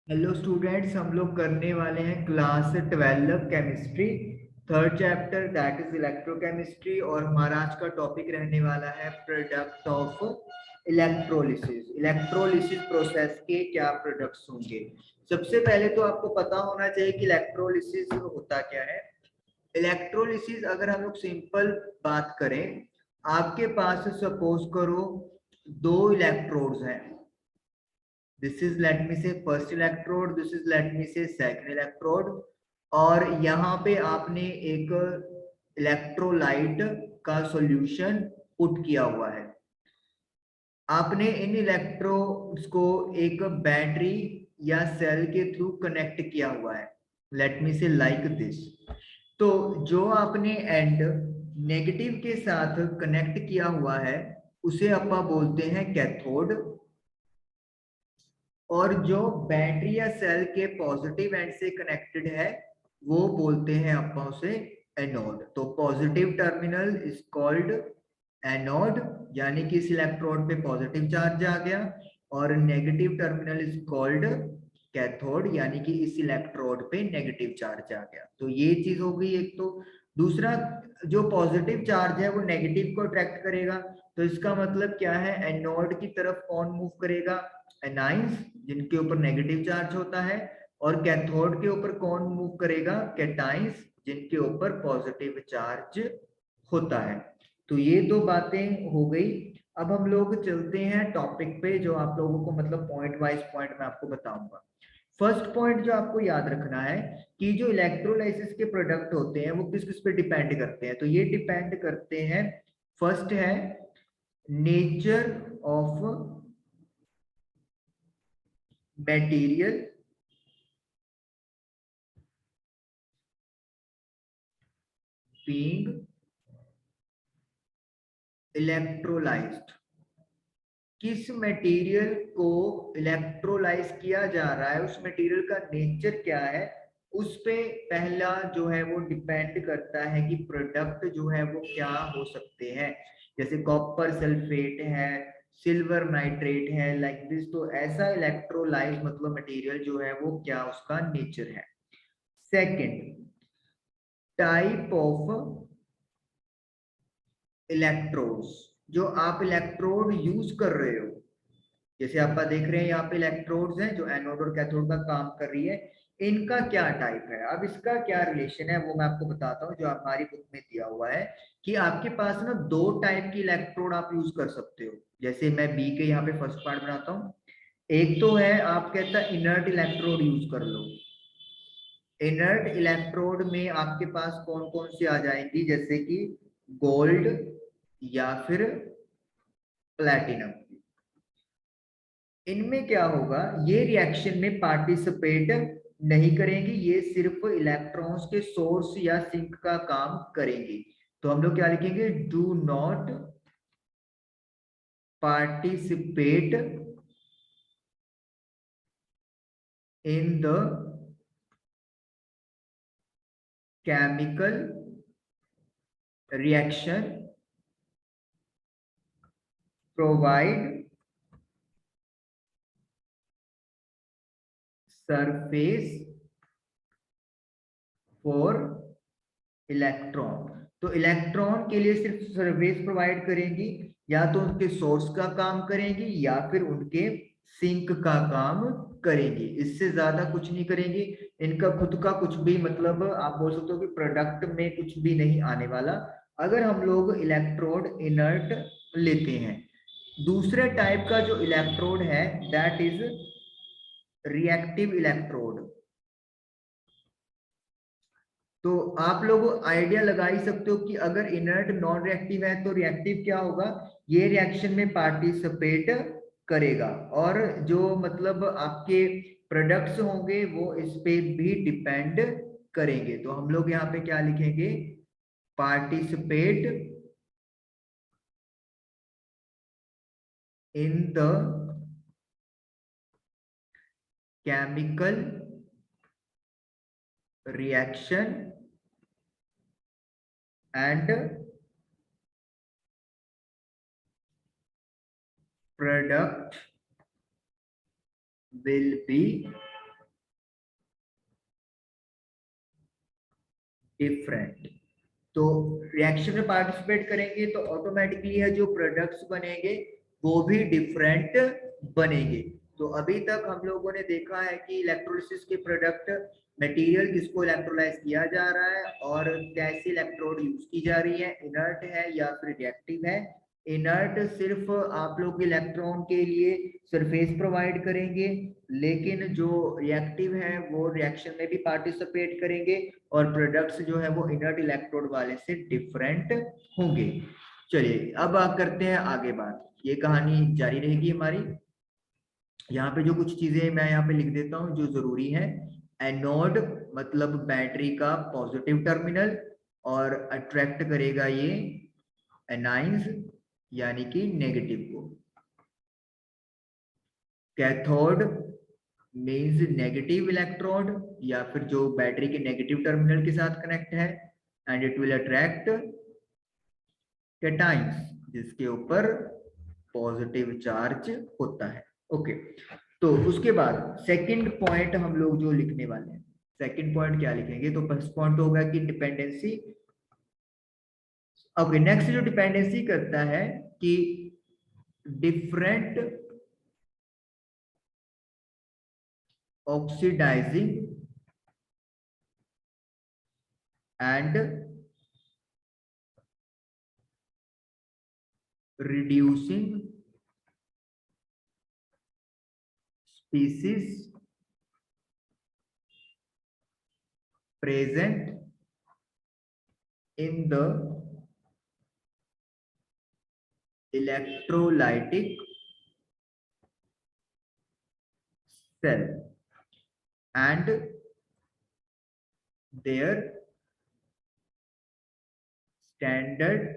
Hello students, हम लोग करने वाले हैं class 12 chemistry third chapter that is electrochemistry. और हमारा आज का टॉपिक रहने वाला है product of electrolysis. Electrolysis process के क्या प्रोडक्ट्स होंगे। सबसे पहले तो आपको पता होना चाहिए कि इलेक्ट्रोलिसिस होता क्या है। इलेक्ट्रोलिसिस अगर हम लोग सिंपल बात करें, आपके पास सपोज करो दो इलेक्ट्रोड्स हैं। दिस इज लेट मी से first electrode, this is let me से सेकंड इलेक्ट्रोड। और यहाँ पे आपने एक इलेक्ट्रोलाइट का सॉल्यूशन पुट किया हुआ है। आपने इन इलेक्ट्रोड्स को एक बैटरी या सेल के थ्रू कनेक्ट किया हुआ है, लेट मी से लाइक दिस। तो जो आपने एंड नेगेटिव के साथ कनेक्ट किया हुआ है उसे अपा बोलते हैं कैथोड, और जो बैटरी या सेल के पॉजिटिव एंड से कनेक्टेड है वो बोलते हैं अपन उसे एनोड। तो positive terminal is called anode, यानी कि इस इलेक्ट्रोड पे पॉजिटिव चार्ज आ गया, और negative terminal is called cathode, यानी कि इस इलेक्ट्रोड पे नेगेटिव चार्ज आ गया। तो ये चीज हो गई एक। तो दूसरा, जो पॉजिटिव चार्ज है वो नेगेटिव को अट्रैक्ट करेगा। तो इसका मतलब क्या है, एनोड की तरफ कौन मूव करेगा, एनाइंस, जिनके ऊपर नेगेटिव चार्ज होता है। और कैथोड के ऊपर कौन मूव करेगा, कैटाइंस, जिनके ऊपर पॉजिटिव चार्ज होता है। तो ये दो बातें हो गई। अब हम लोग चलते हैं टॉपिक पे, जो आप लोगों को मतलब पॉइंट वाइज पॉइंट मैं आपको बताऊंगा। फर्स्ट पॉइंट जो आपको याद रखना है कि जो इलेक्ट्रोलाइसिस के प्रोडक्ट होते हैं वो किस किस पे डिपेंड करते हैं। तो ये डिपेंड करते हैं, फर्स्ट है nature of material, being electrolysed. किस मटेरियल को इलेक्ट्रोलाइज किया जा रहा है, उस मटेरियल का नेचर क्या है, उस पे पहला जो है वो डिपेंड करता है कि प्रोडक्ट जो है वो क्या हो सकते हैं। जैसे कॉपर सल्फेट है, सिल्वर नाइट्रेट है, लाइक दिस। तो ऐसा इलेक्ट्रोलाइज मतलब मटेरियल जो है वो क्या उसका नेचर है। सेकंड, टाइप ऑफ इलेक्ट्रोड्स, जो आप इलेक्ट्रोड यूज कर रहे हो। जैसे आप देख रहे हैं यहाँ पे इलेक्ट्रोड्स हैं जो एनोड और कैथोड का काम कर रही है। इनका क्या टाइप है, अब इसका क्या रिलेशन है वो मैं आपको बताता हूँ, जो हमारी बुक में दिया हुआ है कि आपके पास ना दो टाइप की इलेक्ट्रोड आप यूज कर सकते हो। जैसे मैं बी के यहाँ पे फर्स्ट पार्ट बनाता हूँ। एक तो है, आप कहता है इनर्ट इलेक्ट्रोड यूज कर लो। इनर्ट इलेक्ट्रोड में आपके पास कौन कौन सी आ जाएंगी, जैसे कि गोल्ड या फिर प्लेटिनम। इनमें क्या होगा, ये रिएक्शन में पार्टिसिपेट नहीं करेंगी, ये सिर्फ इलेक्ट्रॉन्स के सोर्स या सिंक का काम करेंगी। तो हम लोग क्या लिखेंगे, do not participate in the chemical reaction, provide surface for electron. तो इलेक्ट्रॉन के लिए सिर्फ सरफेस प्रोवाइड करेंगी, या तो उनके सोर्स का काम करेंगी या फिर उनके सिंक का काम करेंगी। इससे ज्यादा कुछ नहीं करेंगी। इनका खुद का कुछ भी मतलब आप बोल सकते हो कि प्रोडक्ट में कुछ भी नहीं आने वाला, अगर हम लोग इलेक्ट्रोड इनर्ट लेते हैं। दूसरे टाइप का जो इलेक्ट्रोड है दैट इज रिएक्टिव इलेक्ट्रोड। तो आप लोग आइडिया लगा ही सकते हो कि अगर इनर्ट नॉन रिएक्टिव है तो रिएक्टिव क्या होगा, ये रिएक्शन में पार्टिसिपेट करेगा, और जो मतलब आपके प्रोडक्ट्स होंगे वो इस पे भी डिपेंड करेंगे। तो हम लोग यहाँ पे क्या लिखेंगे, participate in the chemical reaction and product will be different. तो रिएक्शन में पार्टिसिपेट करेंगे तो ऑटोमेटिकली है जो प्रोडक्ट्स बनेंगे वो भी डिफरेंट बनेंगे। तो अभी तक हम लोगों ने देखा है कि इलेक्ट्रोलिसिस के प्रोडक्ट मटेरियल किसको इलेक्ट्रोलाइज किया जा रहा है और कैसी इलेक्ट्रोड यूज की जा रही है, इनर्ट है या फिर रिएक्टिव है। इनर्ट सिर्फ आप लोग इलेक्ट्रॉन के लिए सरफेस प्रोवाइड करेंगे, लेकिन जो रिएक्टिव है वो रिएक्शन में भी पार्टिसिपेट करेंगे और प्रोडक्ट्स जो है वो इनर्ट इलेक्ट्रोड वाले से डिफरेंट होंगे। चलिए अब करते हैं आगे बात, ये कहानी जारी रहेगी हमारी। यहाँ पे जो कुछ चीजें मैं यहाँ पे लिख देता हूँ जो जरूरी है। एनोड मतलब बैटरी का पॉजिटिव टर्मिनल, और अट्रैक्ट करेगा ये एनाइंस यानी कि नेगेटिव को। कैथोड मीन्स नेगेटिव इलेक्ट्रोड या फिर जो बैटरी के नेगेटिव टर्मिनल के साथ कनेक्ट है, and it will attract cations जिसके ऊपर पॉजिटिव चार्ज होता है। ओके, तो उसके बाद सेकंड पॉइंट हम लोग जो लिखने वाले हैं, सेकंड पॉइंट क्या लिखेंगे, तो फर्स्ट पॉइंट होगा कि डिपेंडेंसी। ओके, नेक्स्ट जो डिपेंडेंसी करता है कि different oxidising and reducing species present in the electrolytic cell and their standard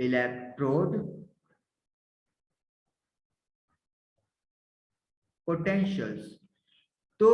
electrode potentials। तो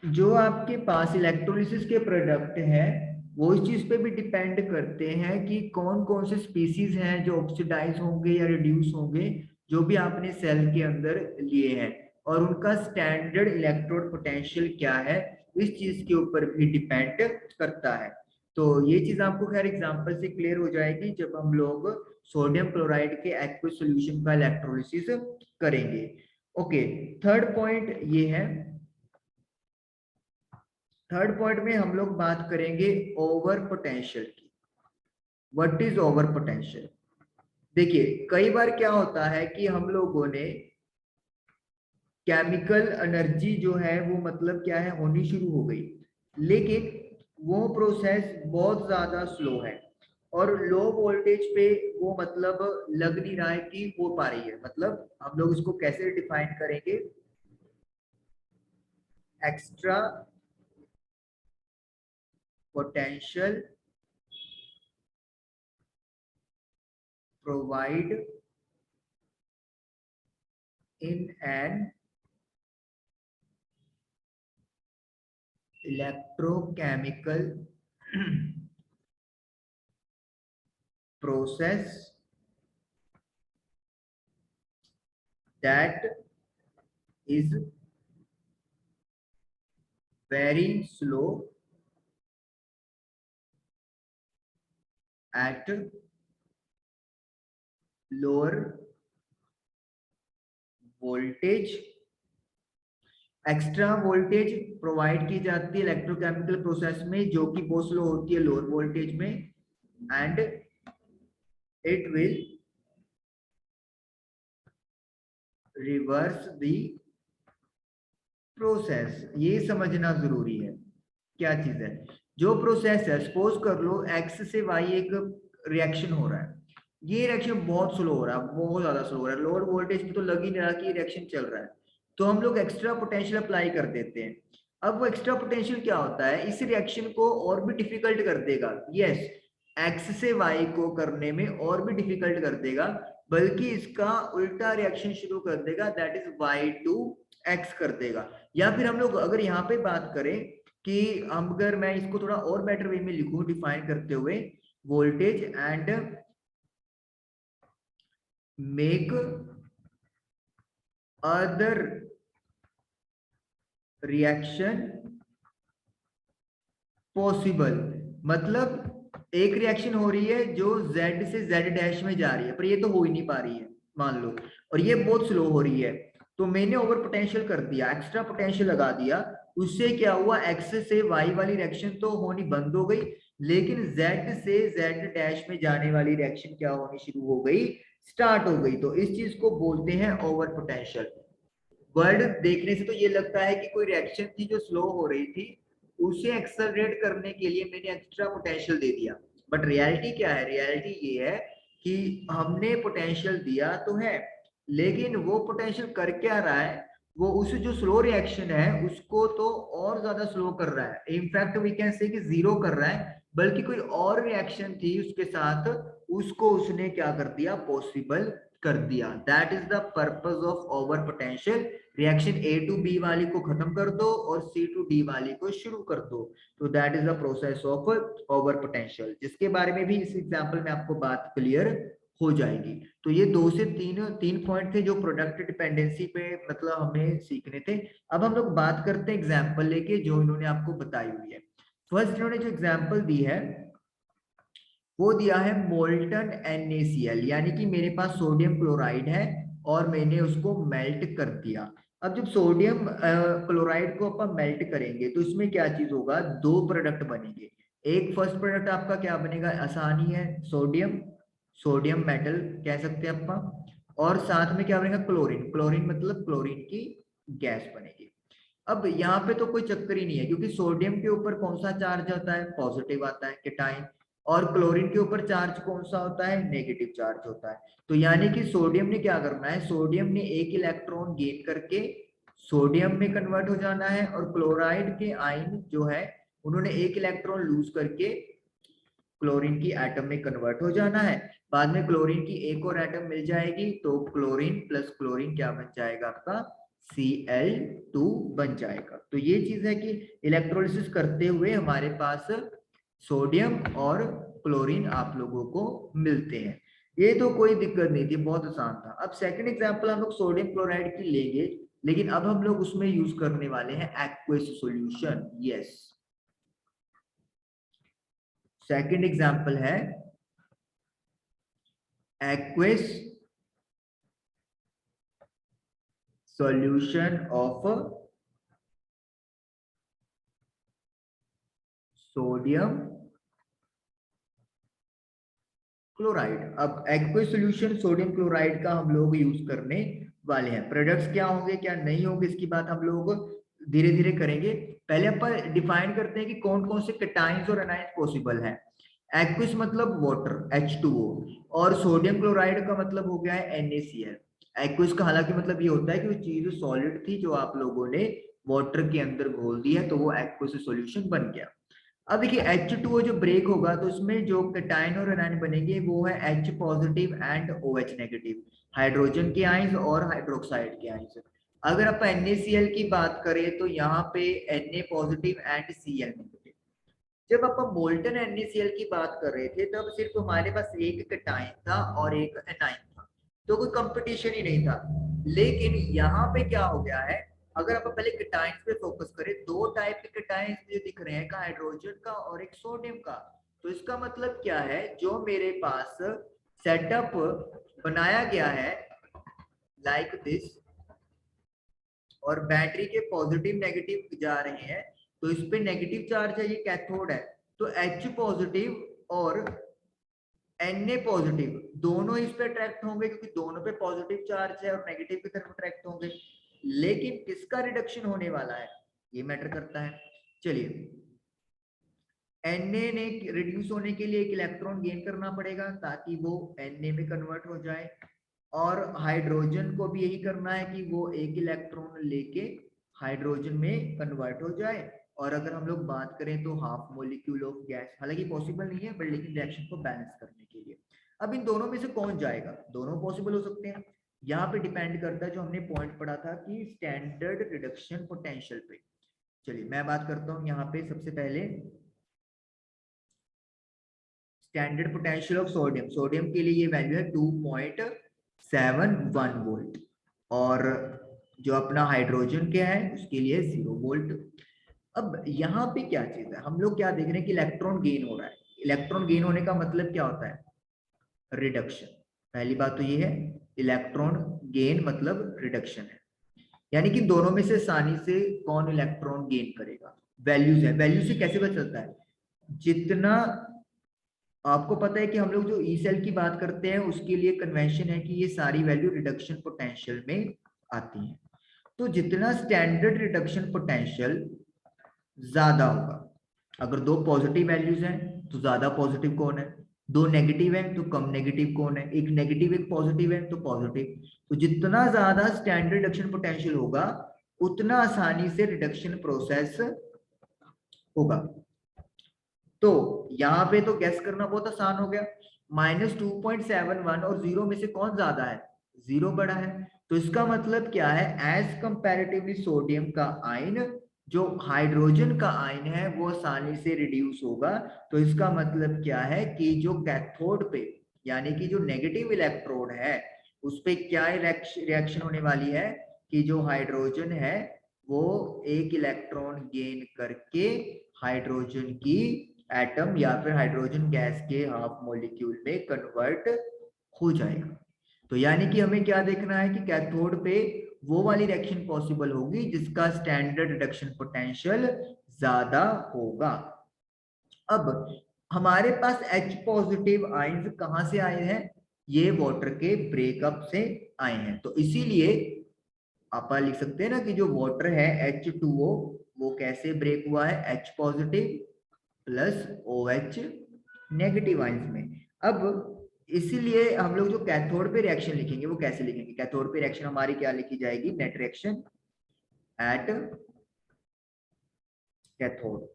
जो आपके पास इलेक्ट्रोलिसिस के प्रोडक्ट हैं वो इस चीज पे भी डिपेंड करते हैं कि कौन कौन से स्पीसीज हैं जो ऑक्सीडाइज होंगे या रिड्यूस होंगे, जो भी आपने सेल के अंदर लिए हैं, और उनका स्टैंडर्ड इलेक्ट्रोड पोटेंशियल क्या है, इस चीज के ऊपर भी डिपेंड करता है। तो ये चीज आपको खैर एग्जांपल से क्लियर हो जाएगी जब हम लोग सोडियम क्लोराइड के एक्वस सॉल्यूशन का इलेक्ट्रोलिसिस करेंगे। ओके, थर्ड पॉइंट ये है। थर्ड पॉइंट में हम लोग बात करेंगे ओवर पोटेंशियल की। What is over potential? देखिए कई बार क्या होता है कि हम लोगों ने केमिकल एनर्जी जो है वो मतलब क्या है होनी शुरू हो गई, लेकिन वो प्रोसेस बहुत ज्यादा स्लो है और लो वोल्टेज पे वो मतलब लग नहीं रहा है कि हो पा रही है। मतलब हम लोग इसको कैसे डिफाइन करेंगे, extra potential provide in an electrochemical process that is very slow at lower voltage। Extra voltage provide की जाती है इलेक्ट्रोकेमिकल प्रोसेस में जो कि बहुत स्लो होती है लोअर वोल्टेज में, and it will reverse the process. ये समझना जरूरी है क्या चीज है। जो प्रोसेस है, सपोज कर लो एक्स से वाई एक रिएक्शन हो रहा है, ये रिएक्शन बहुत स्लो हो रहा है, बहुत ज्यादा स्लो हो रहा है, लोअर वोल्टेज में तो लग ही नहीं रहा कि रिएक्शन चल रहा है, तो हम लोग एक्स्ट्रा पोटेंशियल अप्लाई कर देते हैं। अब वो एक्स्ट्रा पोटेंशियल क्या होता है, इस रिएक्शन को और भी डिफिकल्ट कर देगा। यस, एक्स से वाई को करने में और भी डिफिकल्ट कर देगा, बल्कि इसका उल्टा रिएक्शन शुरू कर देगा, that is Y to X कर देगा। या फिर हम लोग अगर यहाँ पे बात करें कि हम अगर मैं इसको थोड़ा और बेटर वे में लिखूं डिफाइन करते हुए, voltage and make other reaction possible मतलब एक रिएक्शन हो रही है जो Z से Z डैश में जा रही है, पर ये तो हो ही नहीं पा रही है मान लो, और ये बहुत स्लो हो रही है, तो मैंने ओवर पोटेंशियल कर दिया, एक्स्ट्रा पोटेंशियल लगा दिया, उससे क्या हुआ, X से Y वाली रिएक्शन तो होनी बंद हो गई, लेकिन Z से Z डैश में जाने वाली रिएक्शन क्या होनी शुरू हो गई, स्टार्ट हो गई। तो इस चीज को बोलते हैं ओवर पोटेंशियल। वर्ड देखने से तो ये लगता है कि कोई रिएक्शन थी जो स्लो हो रही थी, उसे एक्सेलरेट करने के लिए मैंने एक्स्ट्रा पोटेंशियल दे दिया, बट रियलिटी क्या है, रियलिटी ये है कि हमने पोटेंशियल दिया तो है, लेकिन वो पोटेंशियल कर क्या रहा है, वो उस जो स्लो रिएक्शन है उसको तो और ज्यादा स्लो कर रहा है, इनफैक्ट वी कैन से कि जीरो कर रहा है, बल्कि कोई और रिएक्शन थी उसके साथ, उसको उसने क्या कर दिया, पॉसिबल कर दिया। That is the purpose of over potential. Reaction A to B वाली को खत्म कर दो और C टू D वाली को शुरू कर दो, तो that is the process of over potential, जिसके बारे में भी इस एग्जांपल में आपको बात क्लियर हो जाएगी। तो ये 2 से 3 पॉइंट थे जो प्रोडक्ट डिपेंडेंसी पे मतलब हमें सीखने थे। अब हम लोग बात करते हैं एग्जाम्पल लेके जो इन्होंने आपको बताई हुई है। फर्स्ट इन्होंने जो एग्जाम्पल दी है वो दिया है मोल्टन NaCl, यानी कि मेरे पास सोडियम क्लोराइड है और मैंने उसको मेल्ट कर दिया। अब जब सोडियम क्लोराइड को अपन मेल्ट करेंगे तो इसमें क्या चीज होगा, दो प्रोडक्ट बनेंगे। एक फर्स्ट प्रोडक्ट आपका क्या बनेगा, आसानी है, सोडियम, सोडियम मेटल कह सकते हैं अपन, और साथ में क्या बनेगा, क्लोरीन, क्लोरीन मतलब क्लोरीन की गैस बनेगी। अब यहाँ पे तो कोई चक्कर ही नहीं है, क्योंकि सोडियम के ऊपर कौन सा चार्ज आता है, पॉजिटिव आता है, केटाइन, और क्लोरीन के ऊपर चार्ज कौन सा होता है, नेगेटिव चार्ज होता है। तो यानी कि सोडियम ने क्या करना है, सोडियम ने एक इलेक्ट्रॉन गेन करके सोडियम में कन्वर्ट हो जाना है, और क्लोराइड के आयन जो है उन्होंने एक इलेक्ट्रॉन लूज करके क्लोरीन की एटम में कन्वर्ट हो जाना है। बाद में क्लोरीन की एक और एटम मिल जाएगी, तो क्लोरीन प्लस क्लोरीन क्या बन जाएगा आपका, Cl2 बन जाएगा। तो ये चीज है कि इलेक्ट्रोलिसिस करते हुए हमारे पास सोडियम और क्लोरीन आप लोगों को मिलते हैं। ये तो कोई दिक्कत नहीं थी, बहुत आसान था। अब सेकंड एग्जांपल हम लोग सोडियम क्लोराइड की लेंगे, लेकिन अब हम लोग उसमें यूज करने वाले हैं aqueous solution. Yes, second example है aqueous solution of sodium chloride. अब aqueous solution सोडियम क्लोराइड का हम लोग यूज करने वाले हैं। प्रोडक्ट्स क्या होंगे क्या नहीं होंगे इसकी बात हम लोग धीरे धीरे करेंगे। पहले अपन डिफाइन करते हैं कि कौन कौन से कैटाइंस और एनाइंस पॉसिबल है। एक्विस मतलब वाटर H2O, और सोडियम क्लोराइड का मतलब हो गया है NaCl। एक्विस का हालांकि मतलब ये होता है कि वो चीज सॉलिड थी जो आप लोगों ने वाटर के अंदर घोल दी है, तो वो एक्विस सॉल्यूशन बन गया। अब देखिए H2O जो ब्रेक होगा तो उसमें जो कैटायन और एनायन बनेंगे वो है H positive and OH negative, hydrogen के आयंस और हाइड्रोक्साइड के आयंस। अगर आप NaCl की बात करें तो यहाँ पे Na positive and Cl negative. जब अपन मोल्टन NaCl की बात कर रहे थे तब सिर्फ हमारे पास एक कैटायन था और एक एनायन था, तो कोई कंपटीशन ही नहीं था। लेकिन यहाँ पे क्या हो गया है, अगर आप पहले कैटायंस पे फोकस करें, दो टाइप के कैटायंस मुझे दिख रहे हैं, एक हाइड्रोजन का और एक सोडियम का। तो इसका मतलब क्या है, जो मेरे पास सेटअप बनाया गया है लाइक दिस, और बैटरी के पॉजिटिव नेगेटिव जा रहे हैं, तो इस पे नेगेटिव चार्ज है, ये कैथोड है, तो H पॉजिटिव और Na पॉजिटिव दोनों इस पे अट्रैक्ट होंगे, क्योंकि दोनों पे पॉजिटिव चार्ज है और नेगेटिव की तरफ अट्रैक्ट होंगे। लेकिन किसका रिडक्शन होने वाला है ये मैटर करता है। चलिए, Na ने रिड्यूस होने के लिए एक इलेक्ट्रॉन गेन करना पड़ेगा ताकि वो Na में कन्वर्ट हो जाए, और हाइड्रोजन को भी यही करना है कि वो एक इलेक्ट्रॉन लेके हाइड्रोजन में कन्वर्ट हो जाए। और अगर हम लोग बात करें तो हाफ मॉलिक्यूल ऑफ गैस, हालांकि पॉसिबल नहीं है बट लेकिन रिएक्शन को बैलेंस करने के लिए। अब इन दोनों में से कौन जाएगा, दोनों पॉसिबल हो सकते हैं। यहाँ पे डिपेंड करता है जो हमने पॉइंट पढ़ा था कि स्टैंडर्ड रिडक्शन पोटेंशियल पे। चलिए मैं बात करता हूँ यहाँ पे सबसे पहले standard potential of sodium. Sodium के लिए ये वैल्यू है 2.71 वोल्ट, और जो अपना हाइड्रोजन क्या है उसके लिए 0 वोल्ट। अब यहाँ पे क्या चीज है, हम लोग क्या देख रहे हैं कि इलेक्ट्रॉन गेन हो रहा है। इलेक्ट्रॉन गेन होने का मतलब क्या होता है, रिडक्शन। पहली बात तो ये है, इलेक्ट्रॉन गेन मतलब रिडक्शन है, यानी कि दोनों में से आसानी से कौन इलेक्ट्रॉन गेन करेगा। वैल्यूज है, वैल्यू से कैसे पता चलता है, जितना आपको पता है कि हम लोग जो ई सेल की बात करते हैं उसके लिए कन्वेंशन है कि ये सारी वैल्यू रिडक्शन पोटेंशियल में आती है। तो जितना स्टैंडर्ड रिडक्शन पोटेंशियल ज्यादा होगा, अगर दो पॉजिटिव वैल्यूज हैं तो ज्यादा पॉजिटिव कौन है, दो नेगेटिव है तो कम नेगेटिव कौन है, एक नेगेटिव एक पॉजिटिव है तो पॉजिटिव। तो जितना ज्यादा स्टैंडर्ड रिडक्शन पोटेंशियल होगा उतना आसानी से रिडक्शन प्रोसेस होगा। तो यहाँ पे तो गैस करना बहुत आसान हो गया, -2.71 और जीरो में से कौन ज्यादा है, जीरो बड़ा है। तो इसका मतलब क्या है, एज कंपैरेटिवली सोडियम का आयन, जो हाइड्रोजन का आयन है वो आसानी से रिड्यूस होगा। तो इसका मतलब क्या है कि जो कैथोड पे यानी कि जो नेगेटिव इलेक्ट्रोड है उस पे क्या रिएक्शन होने वाली है कि जो हाइड्रोजन है वो एक इलेक्ट्रॉन गेन करके हाइड्रोजन की एटम या फिर हाइड्रोजन गैस के हाफ मॉलिक्यूल में कन्वर्ट हो जाएगा। तो यानी कि हमें क्या देखना है कि कैथोड पे वो वाली रिएक्शन पॉसिबल होगी जिसका स्टैंडर्ड रिडक्शन पोटेंशियल ज्यादा होगा। अब हमारे पास H पॉजिटिव आयंस कहां से आए हैं, ये वाटर के ब्रेकअप से आए हैं। तो इसीलिए आप लिख सकते हैं ना कि जो वाटर है H2O वो कैसे ब्रेक हुआ है, H positive plus OH negative ions में। अब इसीलिए हम लोग जो कैथोड पे रिएक्शन लिखेंगे वो कैसे लिखेंगे, कैथोड पे रिएक्शन हमारी क्या लिखी जाएगी, net reaction at cathode.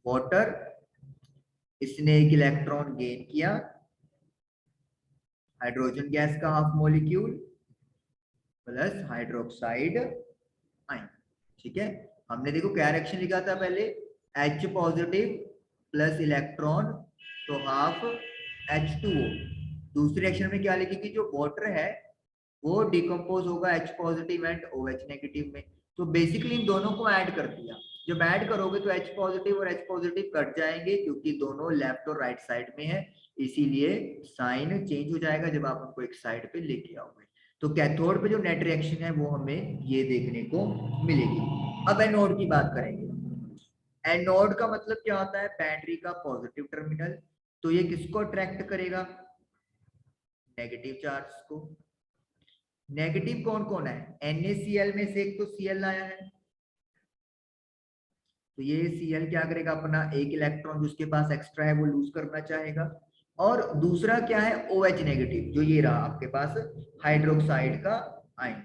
Water, इसने एक इलेक्ट्रॉन गेन किया, हाइड्रोजन गैस का half molecule plus hydroxide ion. ठीक है, हमने देखो क्या रिएक्शन लिखा था पहले, H पॉजिटिव प्लस इलेक्ट्रॉन तो हाफ H2O। दूसरे रिएक्शन में क्या लिखेगी, जो वाटर है वो डिकम्पोज होगा H positive and OH negative में। तो बेसिकली इन दोनों को ऐड कर दिया, जब ऐड करोगे तो H पॉजिटिव और H पॉजिटिव कट जाएंगे क्योंकि दोनों लेफ्ट और राइट साइड में है, इसीलिए साइन चेंज हो जाएगा जब आप उनको एक साइड पे लेके आओगे। तो कैथोड पे जो नेट रिएक्शन है वो हमें ये देखने को मिलेगी। अब एनोड की बात करेंगे। एनोड का मतलब क्या होता है, बैटरी का पॉजिटिव टर्मिनल। तो ये किसको अट्रैक्ट करेगा, नेगेटिव चार्ज को। नेगेटिव कौन कौन है, NaCl में से एक तो Cl आया है, तो ये Cl क्या करेगा, अपना एक इलेक्ट्रॉन जो उसके पास एक्स्ट्रा है वो लूज करना चाहेगा। और दूसरा क्या है, OH नेगेटिव, जो ये रहा आपके पास हाइड्रोक्साइड का आयन।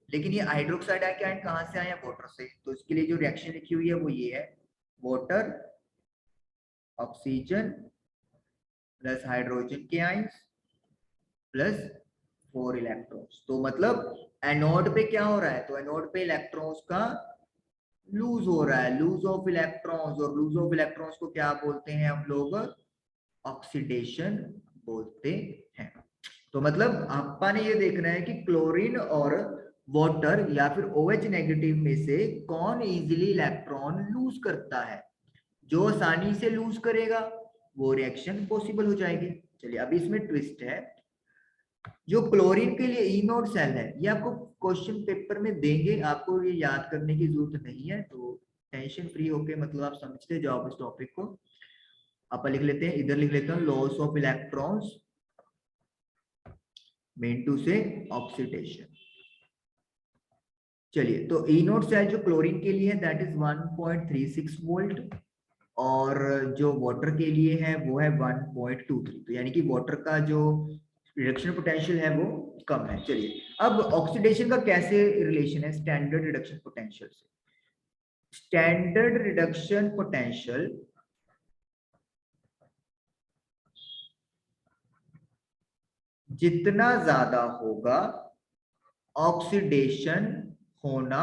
लेकिन ये हाइड्रोक्साइड के आयन कहां से आए हैं, वाटर से। तो इसके लिए जो रिएक्शन लिखी हुई है वो ये है, वाटर ऑक्सीजन प्लस हाइड्रोजन के आयंस प्लस 4 इलेक्ट्रॉन्स। तो मतलब एनोड पे क्या हो रहा है, तो एनोड पे इलेक्ट्रॉन्स का लूज हो रहा है, लूज ऑफ इलेक्ट्रॉन्स। और लूज ऑफ इलेक्ट्रॉन्स को क्या बोलते हैं हम लोग, ऑक्सीडेशन बोलते हैं। तो मतलब आपा ने ये देखना है कि क्लोरीन और वाटर या फिर OH नेगेटिव में से कौन इजीली इलेक्ट्रॉन लूज करता है। जो आसानी से लूज करेगा वो रिएक्शन पॉसिबल हो जाएगी। चलिए अभी इसमें ट्विस्ट है, जो क्लोरीन के लिए इनोड सेल है ये आपको क्वेश्चन पेपर में देंगे, आपको ये याद करने की जरूरत नहीं है, तो टेंशन फ्री होके मतलब आप समझते जाओ इस टॉपिक को। आप लिख लेते हैं, इधर लिख लेते हैं loss of electrons main to से ऑक्सीडेशन। चलिए तो इनोड सेल जो क्लोरीन के लिए है दैट इज 1.36 वोल्ट और जो वाटर के लिए है वो है 1.23। तो यानी कि वाटर का जो रिडक्शन पोटेंशियल है वो कम है। चलिए अब ऑक्सीडेशन का कैसे रिलेशन है स्टैंडर्ड रिडक्शन पोटेंशियल से। स्टैंडर्ड रिडक्शन पोटेंशियल जितना ज्यादा होगा ऑक्सीडेशन होना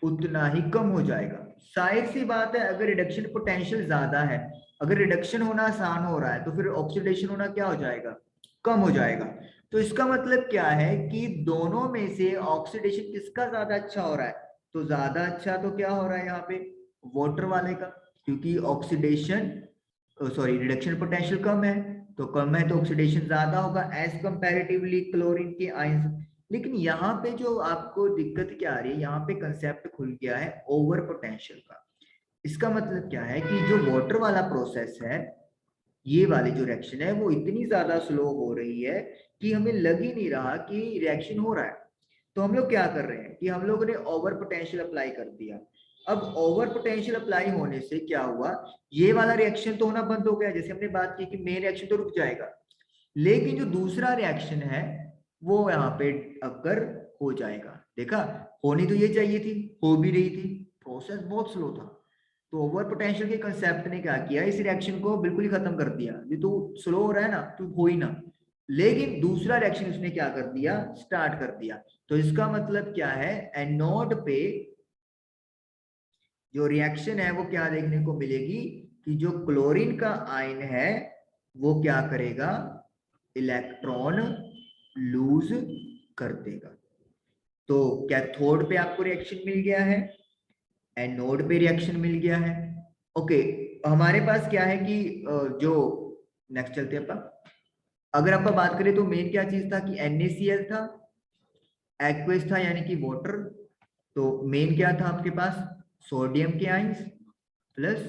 उतना ही कम हो जाएगा। जाहिर सी बात है, अगर रिडक्शन पोटेंशियल ज्यादा है, अगर रिडक्शन होना आसान हो रहा है तो फिर ऑक्सीडेशन होना क्या हो जाएगा, कम हो जाएगा। तो इसका मतलब क्या है कि दोनों में से ऑक्सीडेशन किसका ज्यादा अच्छा हो रहा है, तो ज्यादा अच्छा तो क्या हो रहा है यहाँ पे वाटर वाले का, क्योंकि ऑक्सीडेशन सॉरी रिडक्शन पोटेंशियल कम है, तो कम है तो ऑक्सीडेशन ज्यादा होगा एज कंपैरेटिवली क्लोरीन के आयंस। लेकिन यहाँ पे जो आपको दिक्कत क्या आ रही है, यहाँ पे कंसेप्ट खुल गया है ओवर पोटेंशियल का। इसका मतलब क्या है कि जो वाटर वाला प्रोसेस है, ये वाली जो रिएक्शन है वो इतनी ज्यादा स्लो हो रही है कि हमें लग ही नहीं रहा कि रिएक्शन हो रहा है। तो हम लोग क्या कर रहे हैं कि हम लोगों ने ओवर पोटेंशियल अप्लाई कर दिया। अब ओवर पोटेंशियल अप्लाई होने से क्या हुआ, ये वाला रिएक्शन तो होना बंद हो गया, जैसे हमने बात की कि मेन रिएक्शन तो रुक जाएगा, लेकिन जो दूसरा रिएक्शन है वो यहाँ पे अगर हो जाएगा। देखा, होनी तो ये चाहिए थी, हो भी रही थी, प्रोसेस बहुत स्लो था। तो ओवर पोटेंशियल के कंसेप्ट ने क्या किया, इस रिएक्शन को बिल्कुल ही खत्म कर दिया, ये तो स्लो हो रहा है ना, तो हो ही ना। लेकिन दूसरा रिएक्शन उसने क्या कर दिया, स्टार्ट कर दिया। तो इसका मतलब क्या है, एनोड पे जो रिएक्शन है वो क्या देखने को मिलेगी कि जो क्लोरीन का आयन है वो क्या करेगा, इलेक्ट्रॉन लूज कर देगा। तो कैथोड पे आपको रिएक्शन मिल गया है, एनोड पे रिएक्शन मिल गया है। ओके, हमारे पास क्या है कि जो नेक्स्ट चलते हैं अपन, अगर अपन बात करें तो मेन क्या चीज था कि NaCl था, एक्वेस था यानी कि वाटर। तो मेन क्या था आपके पास, सोडियम के आयंस प्लस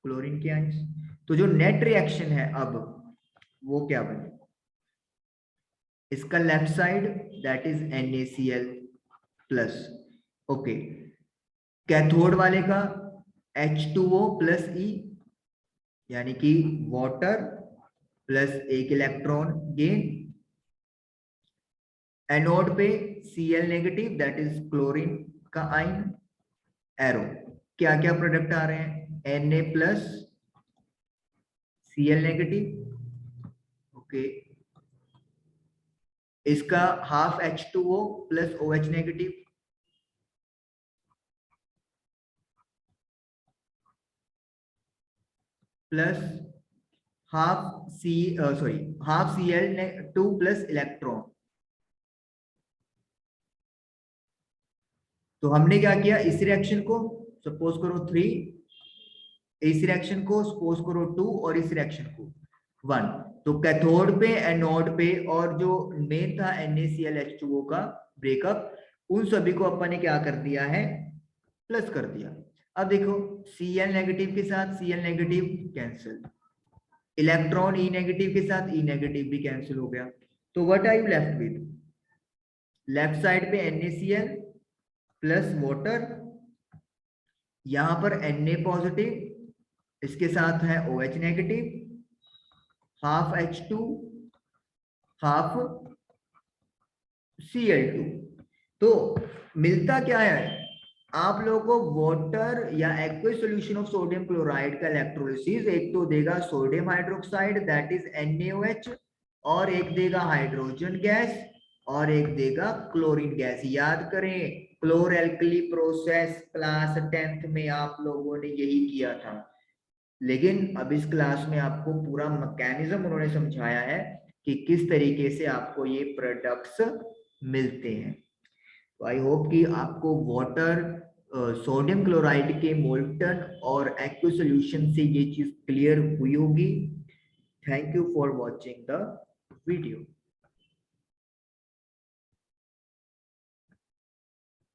क्लोरीन के आयंस। तो जो नेट रिएक्शन है अब वो क्या बने, इसका left side that is NaCl plus. Okay, cathode वाले का H2O प्लस E, यानी कि वाटर प्लस एक इलेक्ट्रॉन गेन। एनोड पे Cl negative that is chlorine का आयन, एरो। क्या क्या प्रोडक्ट आ रहे हैं, Na plus Cl negative. Okay, इसका half H2O plus OH negative, plus half half Cl2 plus electron. तो हमने क्या किया, इस रिएक्शन को सपोज करो 3, इस रिएक्शन को सपोज करो 2 और इस रिएक्शन को 1। तो कैथोड पे, एनोड पे और जो मेन था NaClH2O का ब्रेकअप, उन सभी को अपन ने क्या कर दिया है, प्लस कर दिया। अब देखो Cl नेगेटिव के साथ Cl negative cancel, electron E negative के साथ E नेगेटिव भी कैंसिल हो गया। तो what are you left with, left side पे NaCl प्लस वाटर, यहां पर Na पॉजिटिव, इसके साथ है OH negative, half H2 half Cl2। तो मिलता क्या है आप लोगों को, वाटर या aqueous solution of sodium chloride का इलेक्ट्रोलिसिस, एक तो देगा sodium hydroxide that is NaOH, और एक देगा हाइड्रोजन गैस, और एक देगा क्लोरीन गैस। याद करें क्लोर एल्कली प्रोसेस क्लास 10th में आप लोगों ने यही किया था। लेकिन अब इस क्लास में आपको पूरा मैकेनिज्म उन्होंने समझाया है कि किस तरीके से आपको ये प्रोडक्ट्स मिलते हैं। तो आई होप कि आपको वाटर सोडियम क्लोराइड के मोल्टन और एक्व सॉल्यूशन से ये चीज क्लियर हुई होगी। Thank you for watching the video.